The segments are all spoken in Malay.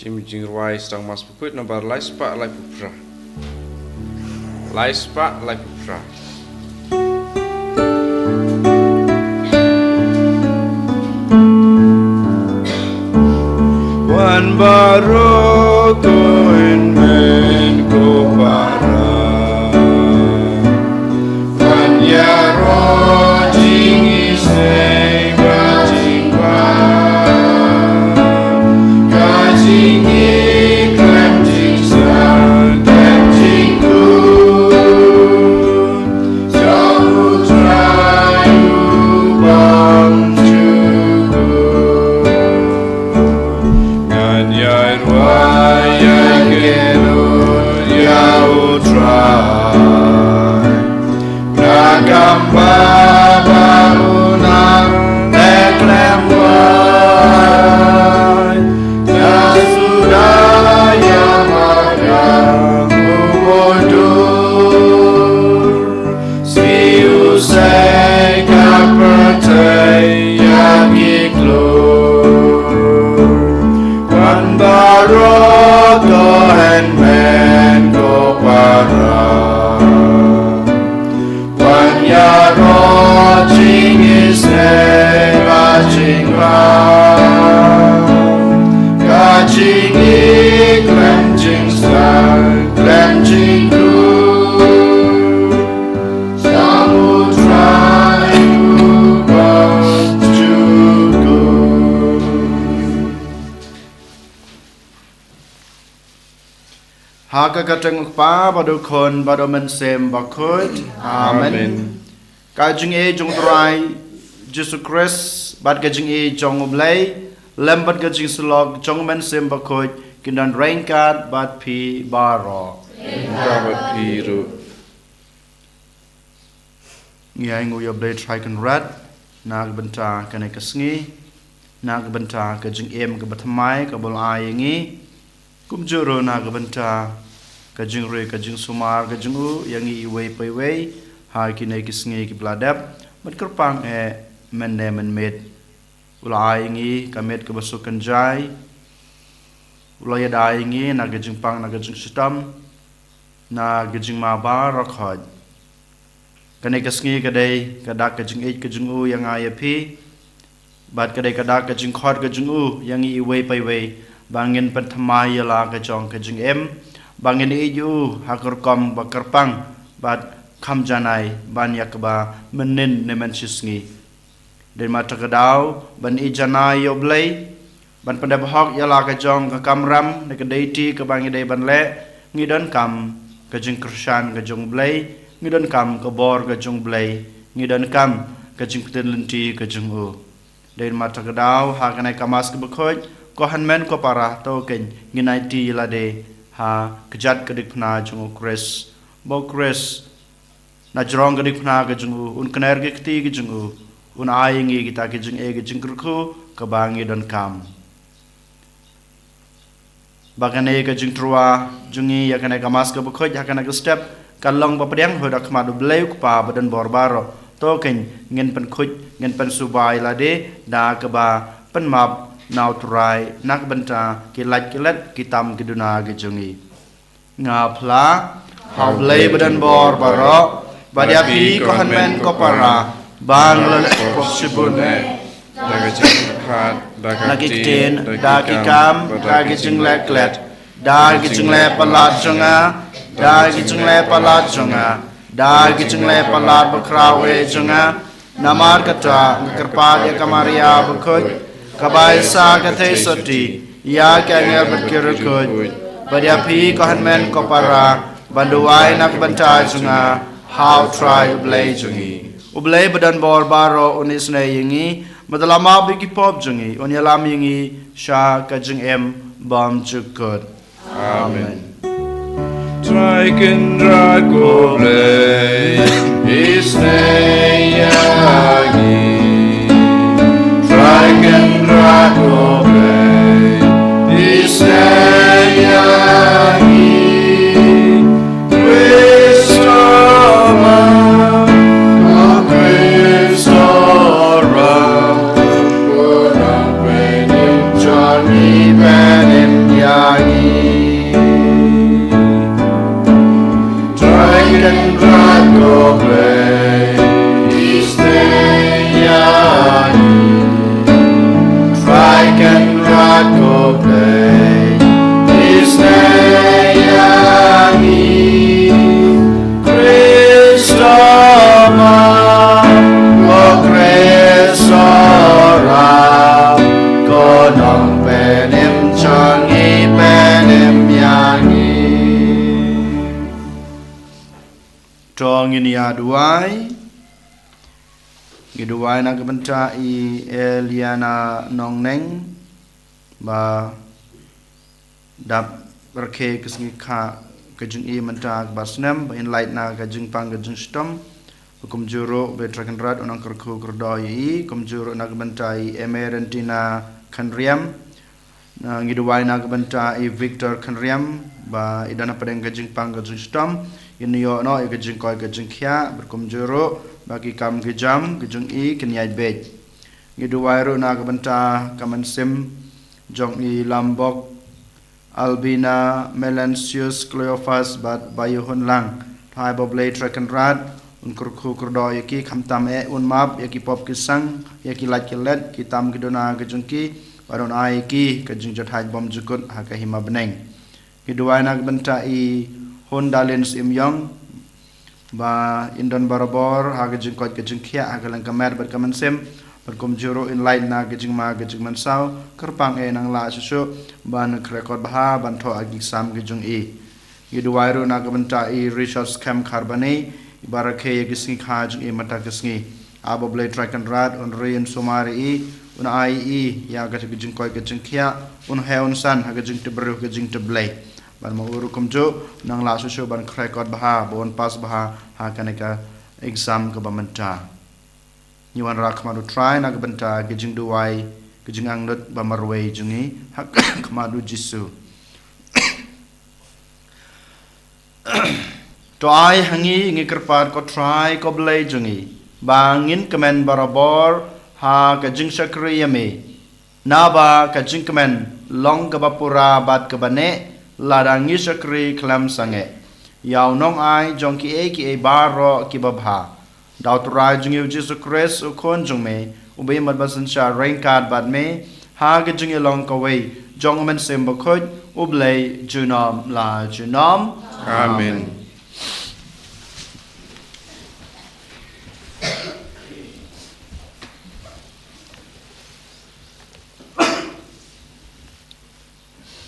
Chimjing Rai Stang Mas Bakhuid Nomor Lait-ïa Lai Putra. Lait-ïa Lai Putra. Wan baro ko en men ko para. Wan yaro jing isne bajing ba. Kajing ikram jing san dan jing ku. Jauh trayu bang jugu. Ngan yai ruai yai gerun yau trai. Nagamba barunang teklem wai. Nasudaya magang umundur. Si usai kapertai yang iklur. Wan baro ko en men ko para. Wan yaro jing isne bajing ba. Kajing ikram jing san klem jing ku. Samudra bang jugu. Haka kateng pa badu kon badu mensem Bakhuid. Amen. Kajing e jong trai Jesus Christ bad kajing e jong oblay lembat kajing slog jong mensem Bakhuid kindan rainkat bad pi baro. Dapat biru. Ngai nguya blay trai kan rat nag benta kane Sngi nag benta kajing em ke batmai ke bol ayengi kumjuro nag benta kajing re kajing sumar kajing u yangi iwe paiwe hai kine Sngi ki bladap mat kerpang e menne men met ula ayengi kamet ke basukan jai ula ya dayengi na kajing pang na kajing sitam na kajing mabar rakhad kane Sngi kadai kadak kajing e kajing u yang ayapi bat kadai kadak kajing khod kajing u yangi iwe paiwe bangin penthamai la kajong kajing em bangin iju hakor kom bakarpang bat kham janai ban yakba menin nemen Sngi den mata kadau ban ijanai yoblay ban pandai bahok yala kajong ka kamram ne kadai ti ka bangin dai ban le ngidon kam kajing krishan kajong blay ngidon kam ka bor kajong blay ngidon kam kajing peten lenti kajong u den mata kadau hakanai kamas ke Bakhuid ko hanmen ko para to ken nginai ti lade ha kejat kedik pna jung Chris bo Chris na jrong kedik pna ke jung un kner ke ti ke jung un ayingi kita ke jung e ke jung ku ke bangi don kam bagane ke jung trua jungi ya kana kamas ke Bakhuid ya kana ke step kalong ba pedang hodak ma do bleu pa badan borbaro to ken ngin pen khuj ngin pen subai lade da ke ba pen map nau turai nak benta kilat kitam kiduna gejungi ngapla hablay badan bor baro badiapi ko hanmen ko para bang lele ko sibune Daga jing khat daga nagitin dagi kam dagi jinglet dagi jingle palat jonga dagi jingle palat jonga dagi jingle palat bakrawe jonga namar kata kerpa ya kamaria Bakhuid kabai sa kathe soti ya kanya berkirukut badiapi ko hanmen ko para banduai nak banta junga how try ublay jungi ublay badan bor baro unisne yingi madalama bigi pop jungi onyalam yingi sha kajing em bam chukut amen Try can drag oblay isne yagi. Try can drag oblay isne yagi. Kristoma, oh Kristoma, put up in Johnny Ben in ya. Giduai na kebenta I Eliana Nong Neng ba dap berke kesngi ka kejung I menta basnem ba in light na kejung pang kejung stom hukum juro be trakan rat onang kerku kerdoi kum juro na kebenta I emerentina kanriam na giduai na kebenta I Victor kanriam ba idana padeng kejung pang kejung stom ini yo no I kejung koi kejung kya berkum juro bagi kam kejam kejung I kenyai bej giduai ro na kebenta kaman sim jong I Lambok Albina Melansius Cleophas bat bayuhun lang thai boblay trakan rad un kurku kurdo yaki khamtam map yaki pop kisang yaki lat kilet kitam kidona kejungki baron ai ki kejung jathai bom jukut ha kahima beneng kiduai nak benta I Honda Lens Imyong ba Indon Barabor ha kejung kot kejung khia ha kalang kamer bat kaman sem berkum juro in light na kejung ma kejung mansau kerpang nang la susu ban rekod baha ban tho agi sam kejung I giduai ro na kebenta I Richard Scam Carbone ibarake yagisngi kha jung I mata kesngi abo blade track and rad on rain sumari I un ai I ya ga kejung koi kejung khia un heon san ha kejung te bru kejung te blade ban mo uru kumjo nang la susu ban rekod baha bon pas baha ha kaneka exam ke bamenta Yuan rak madu try na kebenta kejung duai kejung angdut bamarway jungi hak kemadu jisu to ai hangi ngi kerpat ko try ko blay jungi bangin kemen barabor ha kejung sakri yame naba kejung kemen long kebapura bat kebane ladangi sakri klam sange yaw nong ai jongki ki baro ki babha Daw turai jungi Jesus Christ ukon jung me ubay madbasan siya rain card bad me haga jungi long kaway jong man sim Bakhuid ublay junam la junam Amen.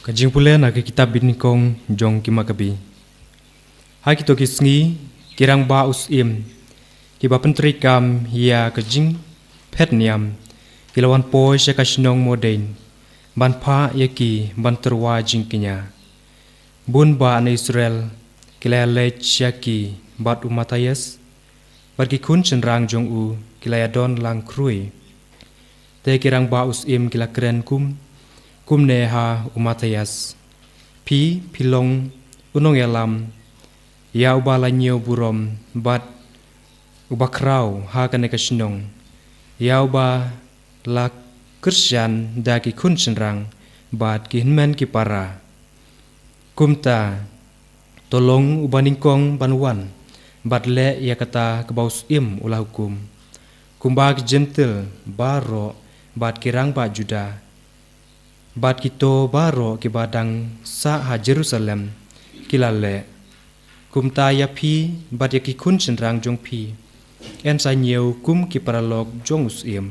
Kajing pula nak kitab binikong jong kimakabi. Hai kito kisngi kirang ba usim kiba pentrikam hia kajing pet niam kilawan poi syakasnong modain ban pa yaki ban terwa jingkinya bun ba an Israel kilaya Lait-ïa ki bat umatayas bagi kun cenrang jong u kilaya don lang krui te kirang ba usim kila keren kum neha umatayas pi pilong unong yalam ya ubala nyo burom bat Ubakrau ha kaneka shinong yauba la Christian daki kun cenrang bat ki hinmen ki para kumta tolong ubaningkong banwan bat le ya kata kebaus ulah hukum kumba ki gentle baro bat kirang ba juda bat kito baro ki badang sa ha Jerusalem kilale kumta ya pi bat ya ki kun cenrang jong pi en sa nhiều kum ki paralog jong usim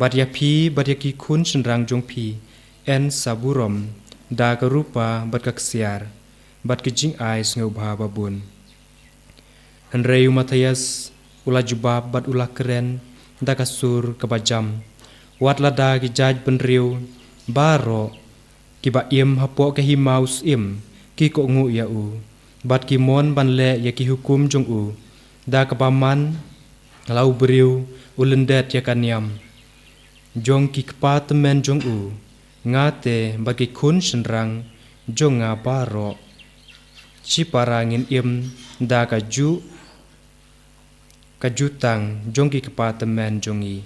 bat ya pi bat ya ki kun cenrang jong pi en saburom da karupa bat kaksiar bat ki jing ais ngau bha babun henrei Matayas ula jubab bat ula keren da kasur kabajam wat lada ki jaj benriu baro ki ba im hapo ke himaus im ki ko ngu ya u bat ki mon ban le ya ki hukum jong u da kapaman lau beriu ulendet ya kaniam jong ki kepatemen jong u ngate bagi kun senrang jong ngaparo ci parangin im da kajutang jong ki kepatemen jongi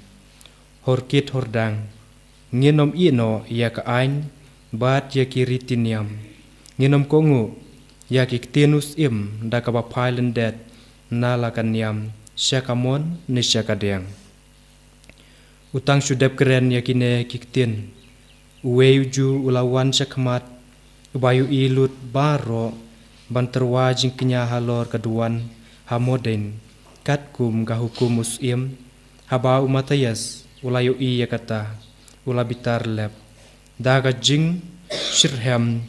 horkit hordang nginom ino ya ka ain bat ya ki ritiniam nginom kongu ya ki tenus im da kapapailendet nala kaniam syakamon ni syakadeng utang sudep keren yakine kiktin uweuju ulawan syakmat ubayu ilut baro banterwa jingkinya halor keduan hamoden katkum gahukum musim haba umatayas ulayu iya kata ulabitar lep daga jing shirham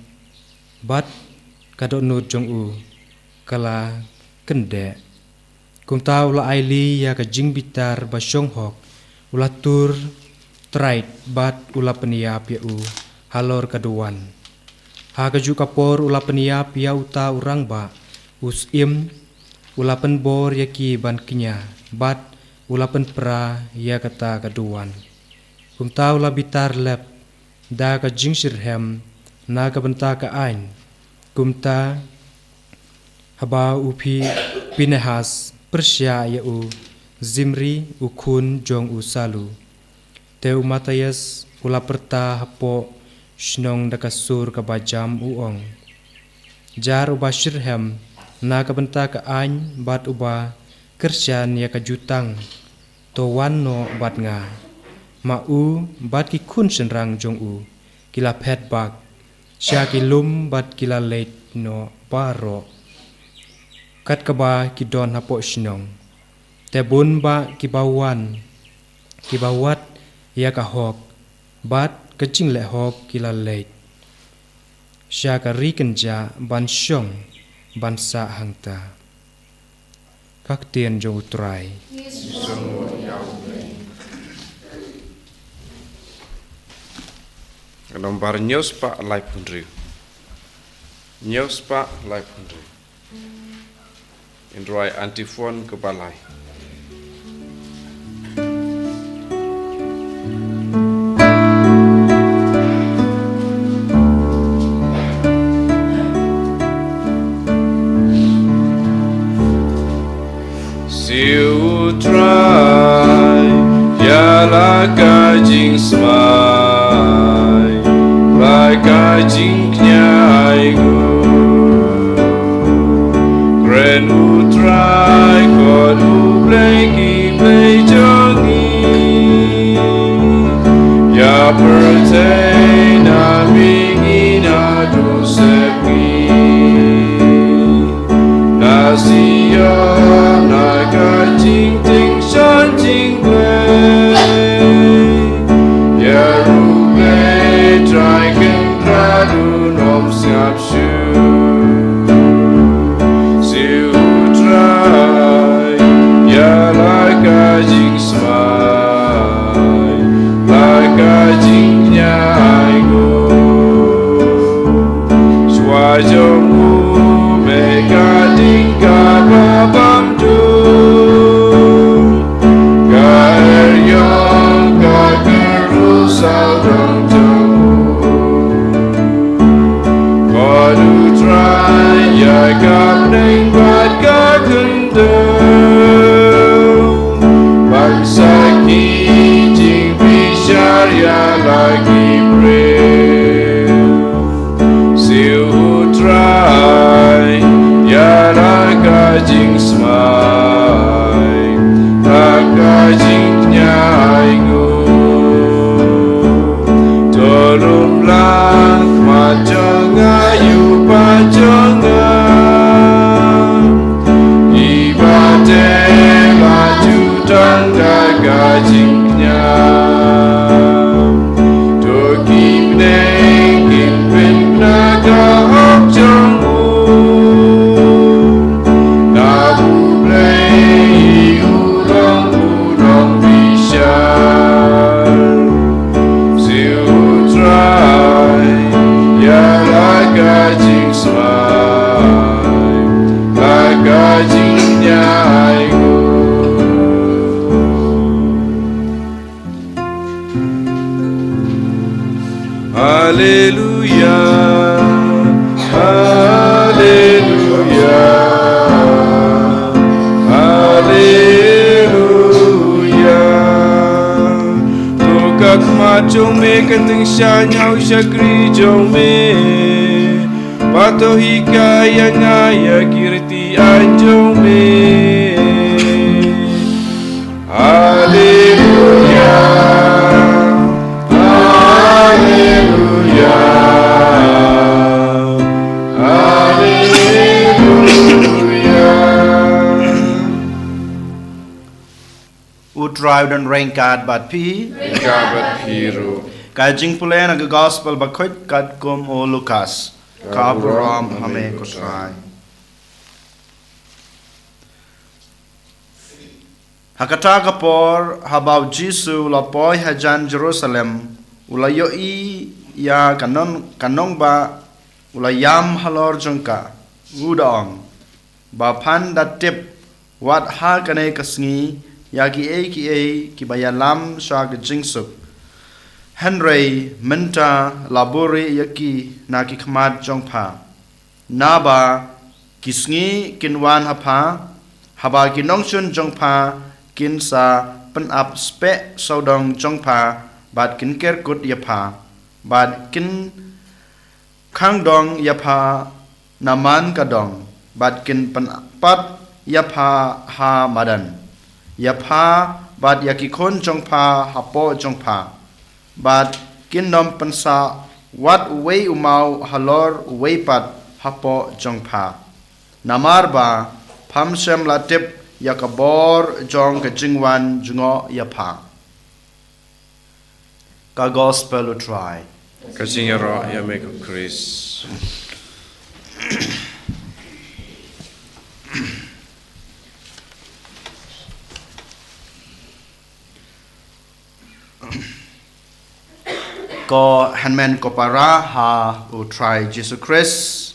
bat kadonur jong u kala kende kum ta ula aili ya ka jing bitar ba syong hok ula tur trait bat ula peniap ya u halor kaduan ha ka ju kapor ula peniap ya uta urang ba us im ula pen bor ya ki ban kinya bat ula pen pra ya kata kaduan kum ta ula bitar lep da ka jing sirhem na ka benta ka ain kum ta haba upi pinehas persya ya u zimri ukun jong u salu te umatayas ula perta hapo shnong dakasur ka bajam uong jar uba shirhem na ka benta ka ain bat uba kersyan ya ka jutang to wan no bat nga ma u bat ki kun senrang jong u kila pet bak sya ki lum bat kila leit no baro kat kaba ki don hapo shnong te bun ba ki bawat ya ka hok bat kecing le hok kila leit sya ka rikenja ban syong ban sa hangta kak tien jong utrai Nomor news pak live pundri. News pak live pundri. Indrai antifon ke Palei. Siu try ya la kajing smai la kajing nyai gu Grand u try kon u play ki play jongi ya pertain na mingi na do sepi na siya na kajing ting shan ting play ya ru play try can tradu nom siap shu siu try ya la kajing smai la kajing nyai go shwa jong u me ka ding ka ba bam du ka er yong ka keru sao dong dong ko du try ya ka neng bat ka kendeng bangsa ki jing bishar ya lagi brave siu try ya la kajing smai la kajing nyai gu tolong lang macang ayu pajangan ibate maju tangga kajing nyai toki neng kimpin naga hok jong kajing smai la kajing nyai gu Haleluya Haleluya Haleluya Tukak macong me kenting sya nyau syakri jong me Pato hikaya ngaya kirti anjong me Haleluya Haleluya Haleluya utrai dan rengkat bat pi Gabat piru kajing pulen ag gospel Bakhuid kat kum o Lukas Kabram hame kutrai Hakata kapor habau Jisu lapoi hajan Jerusalem ulayoi ya kanong ba ulayam halor jongka udong ba pan datip wat ha kanai kasngi ya ki e bayalam sha jingsuk Henry minta labori yaki na ki khmat jongpha naba kisngi kinwan hapa haba kinongchun jongpha kinsa pen up spe saudong jongpha bad kin ker kut yapha bad kin khang dong yapha naman kadong bad kin pen pat yapha ha madan yapha bad yaki khon jongpha hapo jongpha bad kin nom pensa wat wei umau halor wei pat hapo jongpha namar ba pham sem latip yakabor jong ka jingwan jungo yapha ka gospel try Kasing yaro ya make of Chris. ko hanmen ko para ha u try Jesus Christ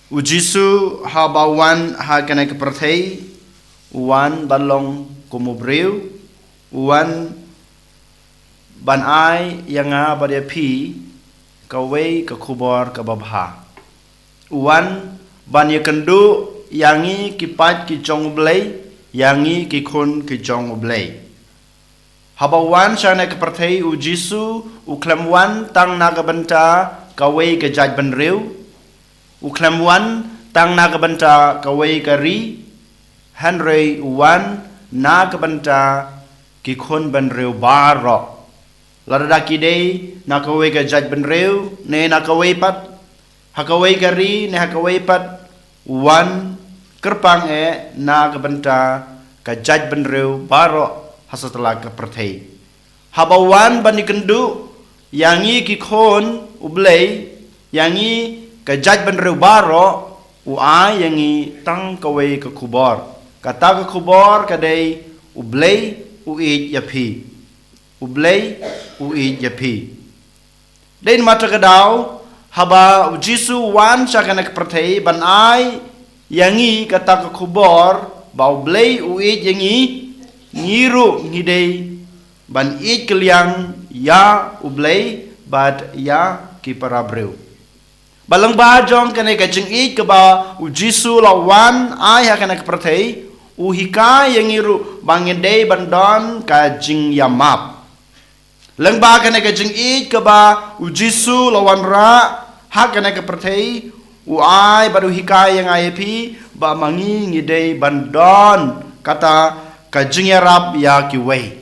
u Jisu ha bawan ha kana ke perthei wan balong kumubreu wan ban ai yanga badia pi ka wei ka khubor ka babha wan ban yakandu yangi ki pat ki jong blei yangi ki khun ki jong blei habawan sana ke perthei u Jisu u klamwan tang naga banta ka wei ka jaj ban reu u klamwan tang naga banta ka wei ka ri Henry wan naga banta ki khun ban reu baro larda ki dei na ka wei ka jaj ban reu ne na ka wei pat ha ka wei ka ri ne ha ka wei pat wan kerpang naga banta ka jaj ban reu baro hasetelah ke perthei habawan bani kendu yangi ki khon ublei yangi ka jaj ban reu baro u a yangi tang ka wei ka khubor kata ka khubor ka dei ublei u i yapi ublei u i yapi den mata ka dau haba u Jisu wan sakana ke perthei ban ai yangi kata ka khubor ba ublei u i yangi ngiru ngidei ban ik keliang ya ublei bad ya ki parabreu balang ba jong kane ka jing ik ka ba u Jisu lawan ai ha kana ka perthei u hika yang ngiru bangedei bandon ka jing yamap lang ba kane ka jing ik ka ba u Jisu lawan ra ha kana ka perthei u ai badu hika yang ai pi ba mangi ngidei bandon kata kajing yarap ya ki wei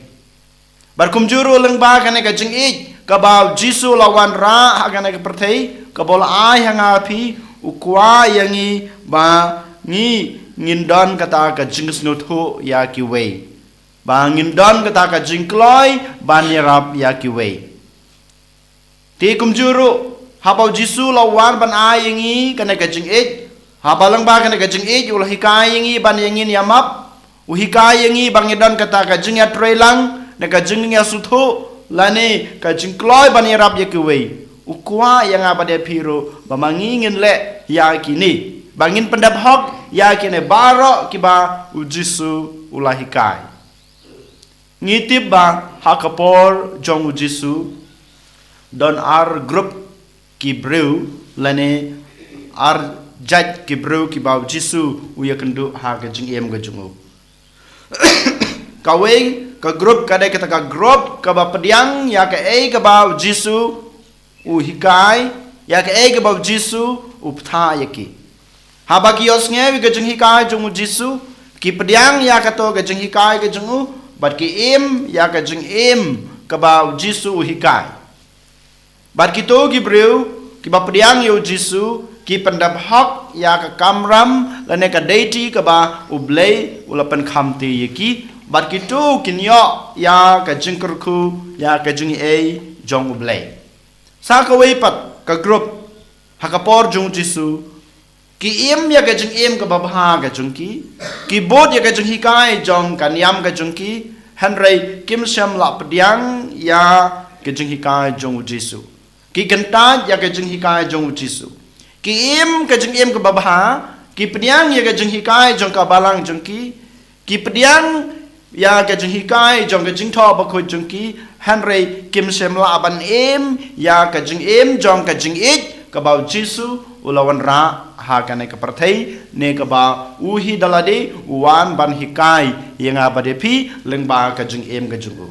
barkum juru leng ba kane kajing ik kabau Jisu lawan ra hakane ke perthei kabol ai hanga phi ukwa yangi ba ngi ngindon kata kajing snuthu ya ki wei ba ngindon kata kajing kloi ban yarap ya ki wei ti kum juru habau Jisu lawan ban ai yangi kane kajing ik habalang ba kane kajing ik ulah hikai yangi ban yangin yamap uhika yangi bangedon kata ka jing ya trelang na ka jing ya suthu lani ka jing kloi bani rap ya kuwei ukwa yang apa dia piro bamangingin le ya kini bangin pendap hok ya kini baro kiba u Jisu ulahikai ngitip ba hakapor jong u Jisu don ar grup kibreu lani ar jaj kibreu kiba u Jisu u ya kendu ha ka jing em ga jungu kawing ka grup kadai kata ka grup ka ba pediang ya ka ka ba Jisu u hikai ya ka ka ba Jisu u ptha yaki haba ki osnge wi ka jing hikai jung Jisu ki pediang ya ka to ka jing hikai ka jung u bat ki im ya ka jing im ka ba Jisu u hikai bat ki to ki breu ki ba pediang yo Jisu ki pendap hak ya ka kamram lane ka deity ka ba ublei ulapan khamti yaki bat kitu kinyo ya ka jingkurku ya ka jing jong ublei sa ka wei pat ka group hakapor jong Jisu ki im ya ka jing im ka babha ka jung ki bod ya ka jing hikai jong kan yam ka jung ki Henry kim sham la pdiang ya ka jing hikai jong Jisu ki kanta ya ka jing hikai jong Jisu ki im ka jing im ka babha ki pdiang ya ka jing hikai jong ka balang jong ki pdiang ya ka jing hikai jong ka jing tho Bakhuid jong ki Henry kim sham la ban im ya ka jing im jong ka jing it ka bau Jisu ulawan ra ha ka ne ka prathai ne ka ba uhi dalade wan ban hikai yenga bade phi lengba ka jing em ka jungu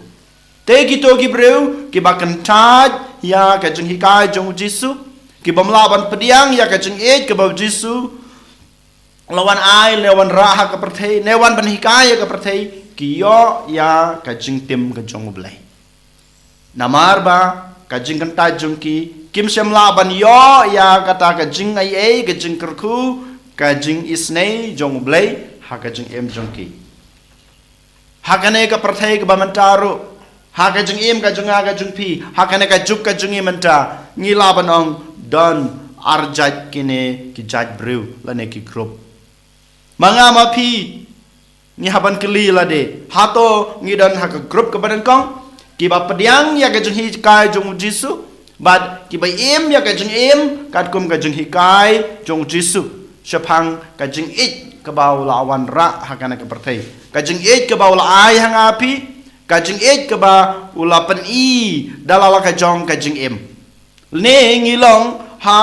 te ki to ki breu ki ba kan taj ya ka jing hikai jong Jisu ki bamla ban pediang ya ka jing et ka bau Jisu lawan ai lawan ra ha ka prathai ne wan ban hikai ka prathai ki yo ya ka jing tim ka jong blai namar ba ka jing kan taj jong ki kim semla ban yo ya kata ka jing ai ka jing kerku ka jing isnei jong blai ha ka jing em jong ki ha ka ne ka prathai ka bamantaru ha ka jing em ka jing ga jing pi ha ka ne ka juk ka jing manta ngi la ban ong don arjat kine ki jaj brew la ne ki group manga ma pi ngi haban kli la de ha to ngi don ha ka group ka ban kong ki ba pediang ya ka jing hi kai jong Jisu but ki bai em ya ka jing em kat kum ka jing hikai jong Jisu shapang ka jing it ka bau la wan ra ha kana ka prathai ka jing it ka bau la ai hang api ka jing it ka ba ula pan i dalala ka jong ka jing em ne ngilong ha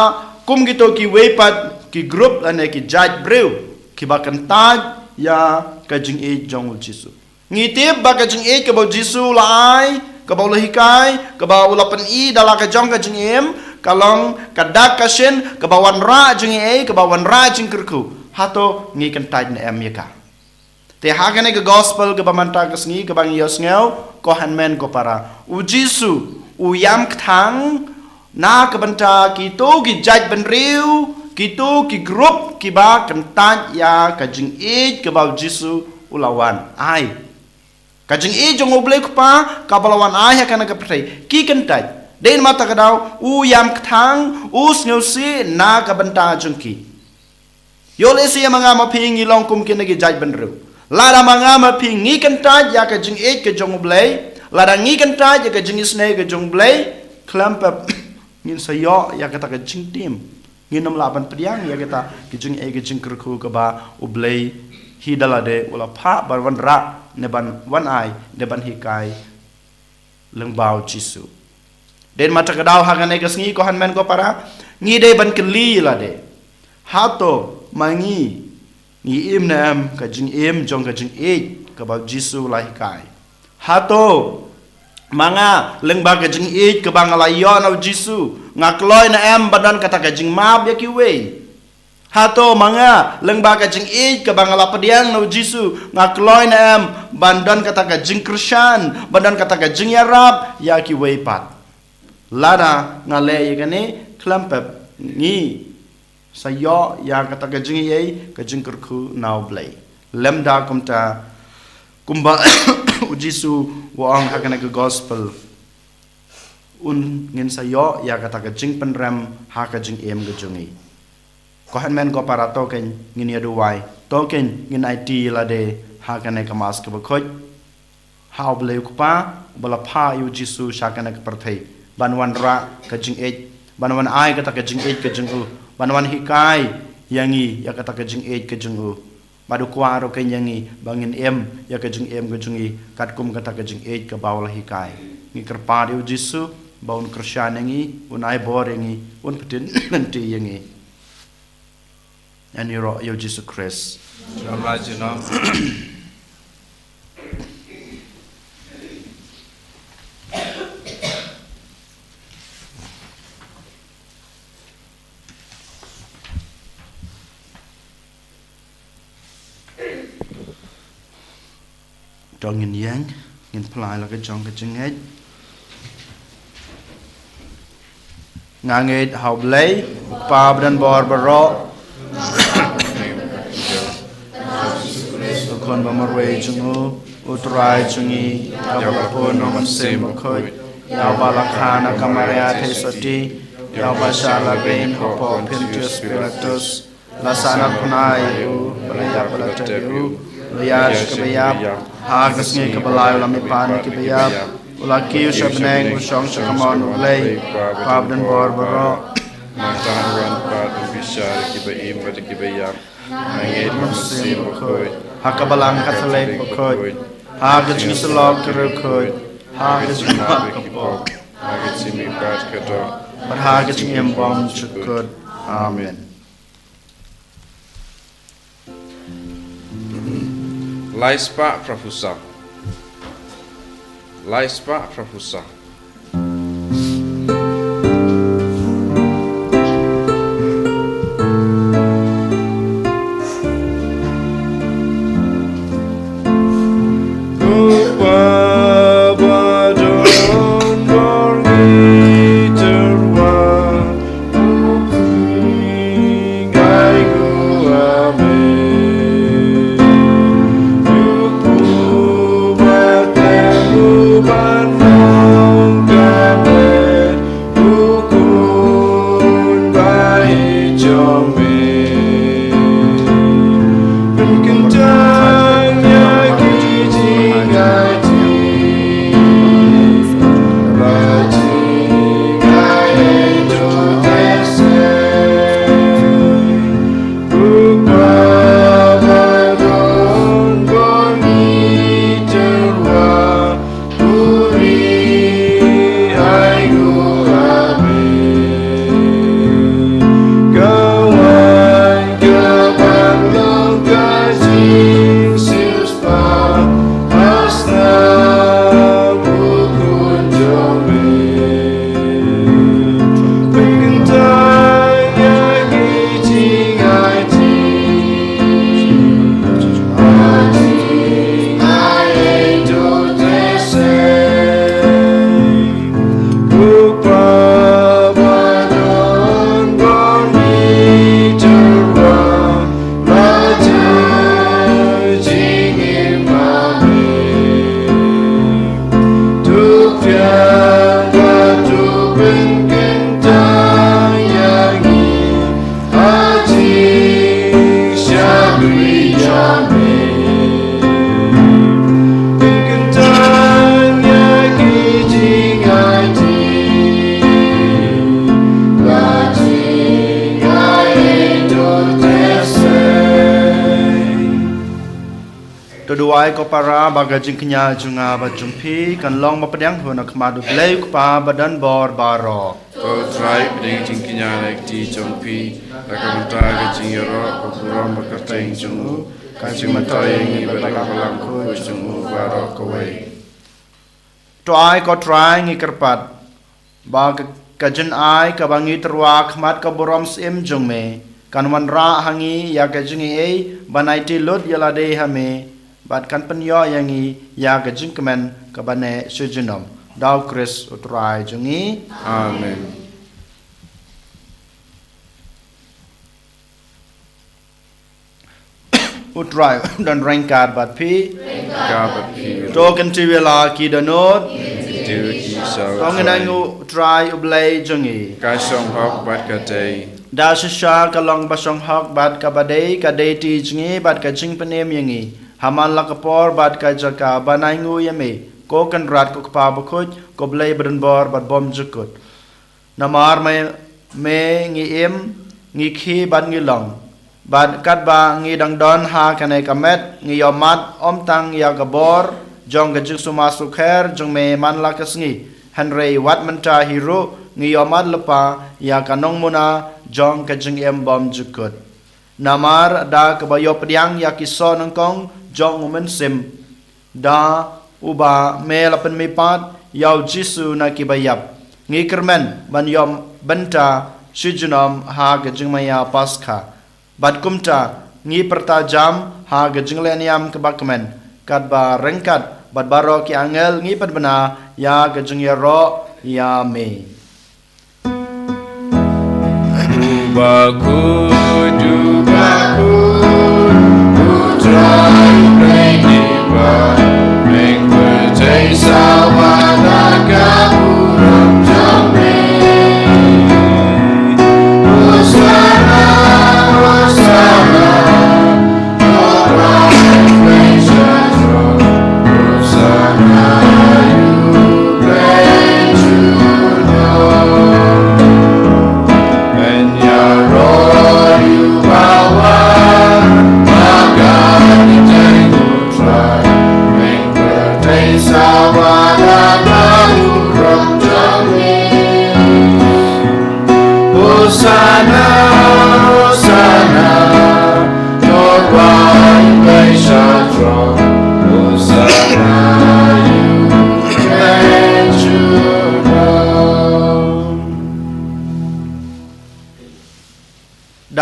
kum gitu ki wepat ki group la ne ki judge brew ki ba kan taj ya ka jing it jong Jisu ngitip ba ka jing it ka bau Jisu la ai ka bau la hikai ka bau la pan i dala ka jong ka jing em kalong ka dak ka shen ka bawan ra jing e ka bawan ra jing kerku hato ngi kan taj na em yaka te ha ka ne ka gospel ka bamanta ka sngi ka bang yos ngeu ko hanmen ko para u Jisu u yam kthang na ka banta ki to ki jaj ban riu ki to ki group ki ba kan taj ya ka jing e ka bau Jisu ulawan ai ka jing e jong oblek pa ka balawan ai ha kana ka prathai ki kan taj den mata ka daw u yam kthang u sneu si na ka banta jong ki yo le si mga ma ping ilong kum kin gi jaj ban ru la da mga ma ping ngi kan taj ya ka jing e ka jong oblei la da ngi kan taj ya ka jing isne ka jong oblei klam pa ngin sa yo ya ka ta ka jing tim ngin nam la ban priang ya ka ta ki jing e ka jing kerku ka ba oblei hi dala de wala pha ban wan ra ne ban wan ai ne ban hikai leng bau Jisu den mata ka daw ha ka ne ka sngi ko han men ko para ngi de ban kli la de ha to mangi ngi im na am ka jing im jong ka jing e ka bau Jisu la hikai ha to manga leng ba ka jing e ka bang la yo na Jisu ngakloi na am badan kata ka jing mab ya ki we hato manga leng ba ka jing e ka bangala padiang no Jisu ngakloi na am bandan kata ka jing Krishan bandan kata ka jing Arab ya ki wei pat lada ngale ye kane klampep ngi sayo ya kata ka jing ye ka jing kerku now blai lemda kumta kumba Jisu waang hakana ka gospel un ngin sayo ya kata ka jing penram ha ka jing em ga jungi ko han men ko para token ngin ya duwai token ngin IT la de ha kana ka mas ka Bakhuid how ble ku pa bala pha yu Jisu sha kana ka prathai banwan ra ka jing e banwan ai ka ta ka jing e ka jing u banwan hikai yangi ya ka ta ka jing e ka jing u madu kwa ro ka yangi bangin em ya ka jing em ka jungi kat kum ka ta ka jing e ka bawla hikai ngi kerpa yu Jisu baun Krishan yangi un ai bor yangi un petin nanti yangi and your Jesus Christ. Trong nhìn yang, nhìn Palei là cái trong cái chân hết. Ngang hết học lấy, pa bên bờ bờ kon bamarwe jungu utrai jungi yabapo noman sem Bakhuid yabalakana kamaria tesati yabashala green hopo pintus spiritus Lasana punai u balaya balateru Liash kabayap Hagas ngi kabalay lamipan kibayap Ulaki usabneng usong sakamon ulay Pabdan borbaro Mataran pat bishar kibayim pada kibayap Mangit masim bakhuid Hakabalang kathalay bakhuid Hagas ngi salog karukhuid Hagas ngi makapok Hagas simi pat kato Hagas ngi embom chukud Amen. Laispa Prafusa Laispa Prafusa Tuduai ko para bagajing kenya junga bajumpi kan long mapadang huna kemadu belai kupa badan bor baro. Kau try peding jingkinya naik di jompi Laka mentah gajing yoro Kukuram berkata yang jungu Kajing mentah yang ibadah kabalangku Jungu baro kawai Tuai ko try ngi kerpat Bag kajen ai kabangi terwak mat kaburam sim jungme Kan wanra hangi ya kajing ei Banaiti lud yalade hame Bat kan penyo yangi ya kajing kemen kabane sujunom Dau Chris utrai jungi Amen Utrai dan rengkat bat pi Kabat pir Token ti wela ki danot Diu kisau Tongen angu utrai ublay jungi Kasong hok bat katay Da shisha kalong basong hok bat kabadei kadei ti jungi bat kajing penem yangi Haman lakapor bat kajaka banangu yame Ko kan rat ko kapa bakhuid ko blay badan bor bat bom jukut Namar me ngi im ngi khi bat ngi long Bat kat ba ngi dang don ha kanai kamet ngi yomat om tang ya gabor jong gajik sumasuk her jong me man lakas ngi Henry wat menta hero ngi yomat lepa ya kanong muna jong kajing em bom jukut Namar da kabayo pediang ya kiso nangkong jong umen sim da uba me lapen me pat yau jisu na kibayap ngi kermen ban yom benta sujunam ha kajing maya paskha Bad kumta ngi pertajam ha gajing leniam kebakmen kat ba rengkat bad baro ki angel ngi padbana ya gajing ya ro ya me Bakhuid Utrai Predipa Mengpercaya sawana kaburam jombe Usana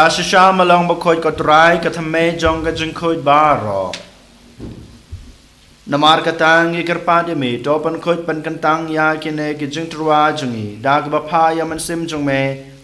da shisha malong Bakhuid ko try katame jong ka jing khoi baro namar katang ikarpa de me topan khoi pan kantang ya kine ki jing trwa jungi da ka bapha ya man sim jong me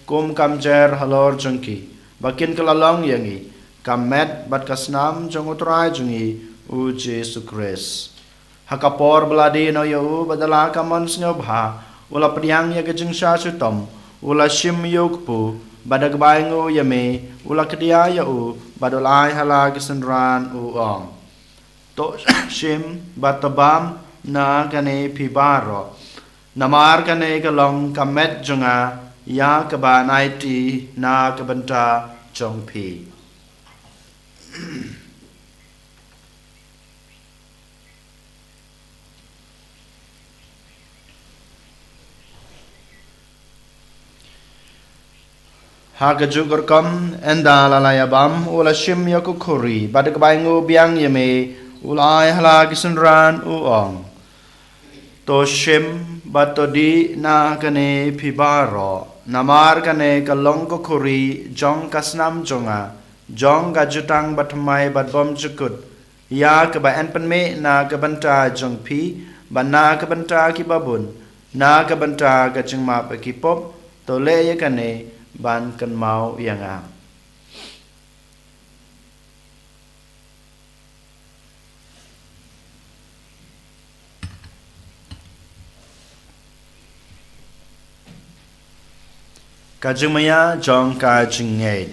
kum kam jer halor jungki bakin kalalong yangi kamet bat kasnam jong utrai jungi u Jesu Christ hakapor bladi no yo badala kamon snyo bha ula priang ya ka jing sha sutom ula shim yokpu badag baingo yame ula kedia ya u badolai hala kisenran u ong to shim batabam na kane pibaro namar kane kalong kamet junga ya kaba naiti na kabanta jongpi Haga jugur kam enda lalaya bam ula shim yaku kuri badak baingu biang yame ulai hala kisenran uong to shim batodi na kane pibaro namar kane kalong ko kuri jong kasnam jonga jong gajutang batmai batbom jukut ya kaba enpenme na kabanta jong pi bana kabanta ki babun na kabanta gajing map ki pop to le ya kane ban kan mau yang a kajumaya jong kajingai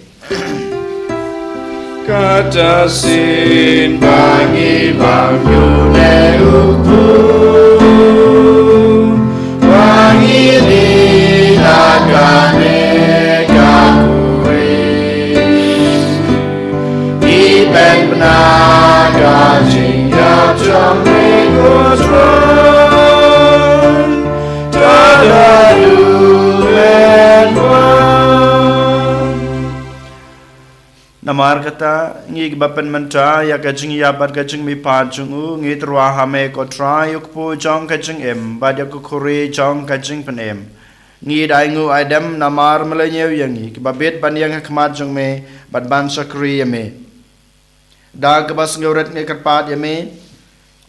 Katasin bangi bangyu ne upu wangi di nakane ben naga jinga jame gotron tada du ben namar kata ngi bapen menta ya kajing ya bat kajing mi pa jungu ngi trwa hame ko try yuk pu jong kajing em bad yak khuri jong kajing pen em ngi dai ngu adam namar melenyeu yangi ki babet ban yang khmat jong me bat ban sakri me da kebas ngeuret nge kerpat yame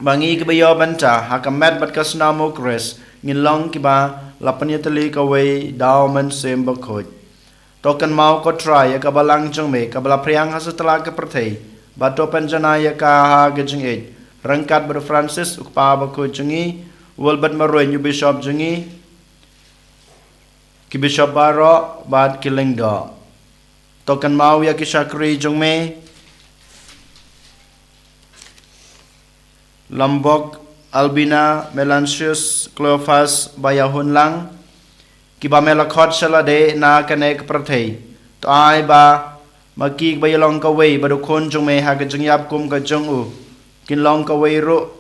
bangi kebayo banta hakamet bat kasnamo kres ngilong kiba lapanya teli kawai dauman sem Bakhuid tokan mau ko try ka balang jong me ka bala priang hasutla ka perthei bato panjana ya ka ha gejing ej rangkat ber Francis ukpa Bakhuid jungi wolbat maroi new bishop jungi ki bishop baro bad killing do tokan mau ya ki shakri jong me Lombok, Albina, Melansius, Cleophas, Bayahun lang, kiba melakot salade na kanek prathei. To ai ba makik bayalong kaway badukon jong me hagajeng yap kum ka jong u. Kinlong kaway ro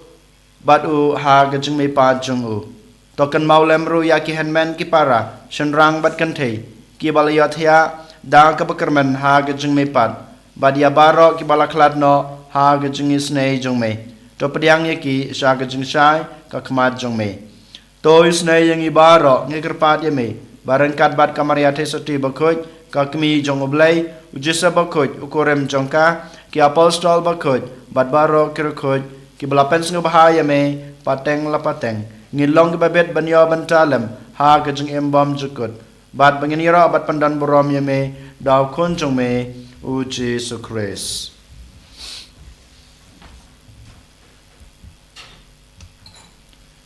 bad u hagajeng me pa jong u. To kan maulem ro yaki henmen kipara shenrang bad kantei. Kibalayot ya da kapakermen hagajeng me pad. Badia baro kibalaklat no hagajeng isnei jong me. To pediang yaki syaga jeng syai ka kmat jong me to isnai yang ibaro ngekerpat yame barangkat bat kamariate soti Bakhuid ka kmi jong oblai ujisa Bakhuid ukorem jongka ki apostol Bakhuid bat baro kirkhuid ki belapen sng bahaya me pateng la pateng ngilong ki babet banyo bantalem ha ka jeng embam jukut bat banginira bat pandan borom yame daw kon jong me u Jesu Christ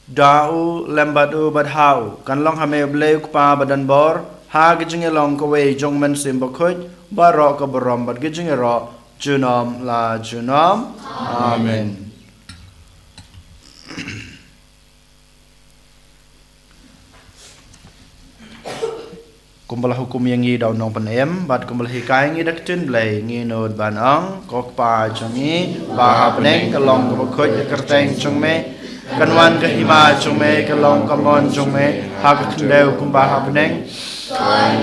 Dau lembadu badhau kan long hame bleu pa badan bor ha gijing long ko we jong men sim Bakhuid baro ko borom bad gijing ro junom la junom amen kumbala hukum yang ngi daw nong panem bad kumbala hikai ngi dak tin blai ngi nod ban ong kok pa jongi ba habneng ka long ko Bakhuid kerteng jong me kanwan ka hima chume ka long kamon chume ha ka khleu kum ba ha beneng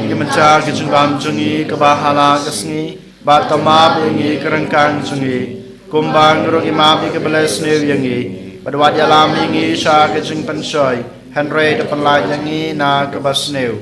ki mancha ki chungam chungi ka ba hala ka sngi ba tama bengi kerangkang chungi kum ba ngro ki ma bi ka bless ne yangi badwat ya lam yangi sha ka chung pan shoy henre de pan la yangi na ka ba sneu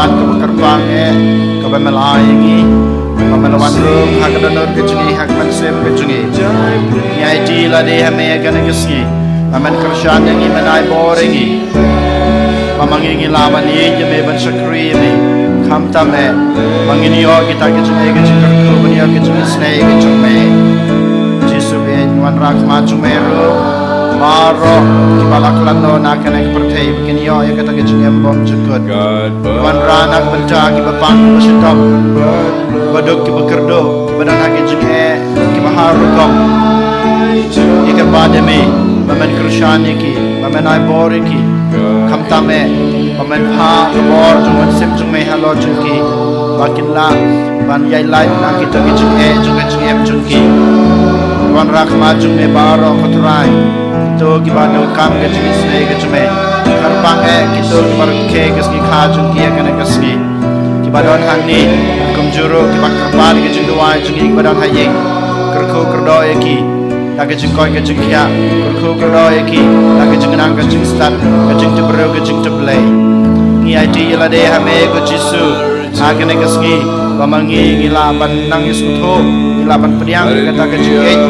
man ke bekerpang ke bemelai ini pemelawan rum hak donor ke jengi hak mansem ke jengi nyai di la de hame kan kesni aman kershan yang menai boringi pamangi lawan ini jeme ban sakri ini kam tame mangini yo kita ke jengi ke jengi bania ke jengi snai ke jengi Jesu be wan rak ma jumero maro Mawkhlam no nak kena percaya begini yo ya kata kecil bom cekut wan ranak benca ki bapang besetop badok ki bekerdo badan nak kecil ki baharu kong ikan bademi mamen krishani ki mamen ai bori ki kam tame mamen ha bor jung sim jung me halo jung ki bakin la ban yai lai nak kita kecil jung ki wan rak ma jung me baro koturai to gibano kam ke jenis ne ke ceme karpang kito gibar ke keski khajun kia kana keski gibadon hanni kumjuro gibak karpal ke jingwa jingi gibadon hayeng kerko kerdo eki tak jingkoi ke jingkia kerko kerdo eki tak jingnang ke jingstat ke jing tebro ke jing teblai ni id ila de hame ko jisu agane keski pamangi ngila ban nang isutho ngila ban pediang kata ke jing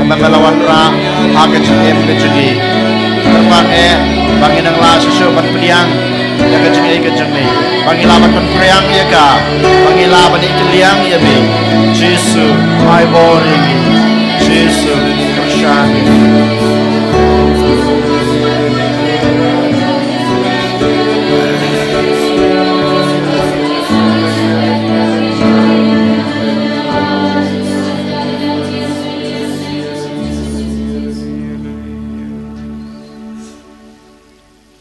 melawan ra agak jem ke jengi terbang bangin ang la susu ban pediang ya ke jengi bangin laban ban priang ya ka bangin laban ikliang ya be Jesu my body Jesu kershani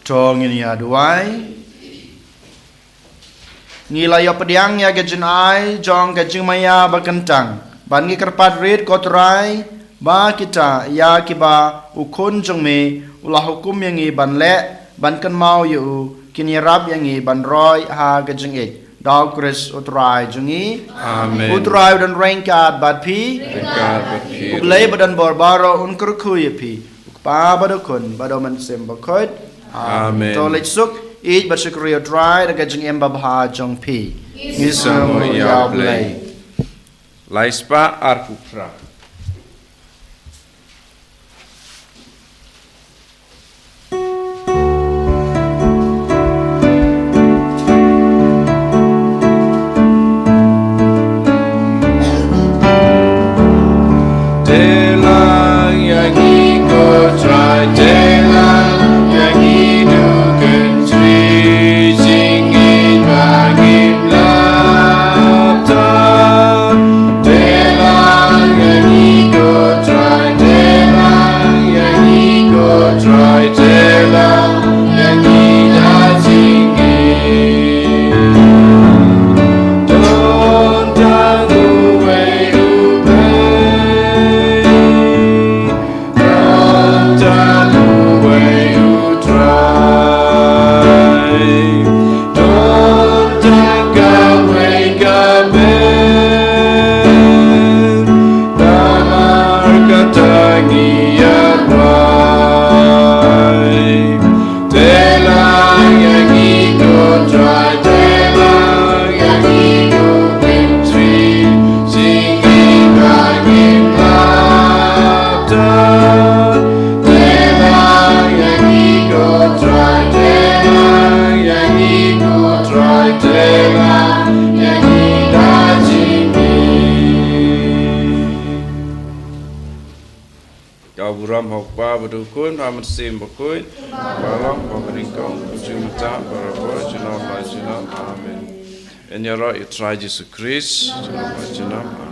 Tong ini aduai ngila yo pediang ya gejin ai jong gejing maya bakentang ban ngi kerpat rit koturai ba kita ya kiba ukun jong me ulah hukum yang i ban le ban kan mau yu kini rab yang i ban roy ha gejing it dog kris utrai jungi amen utrai dan rengkat bat pi ublei badan borbaro un kurku ye pi pa badukun badoman sem Bakhuid amen to lech suk ich basikriyo try daga jing emba bha jong pi Ngisamo ya Palei Laispa arkupra Buram hokba badukun amersim Bakhuid balong paberingkong jumta barabara jenam amen. Enyara itrai Yesus Kristus jenam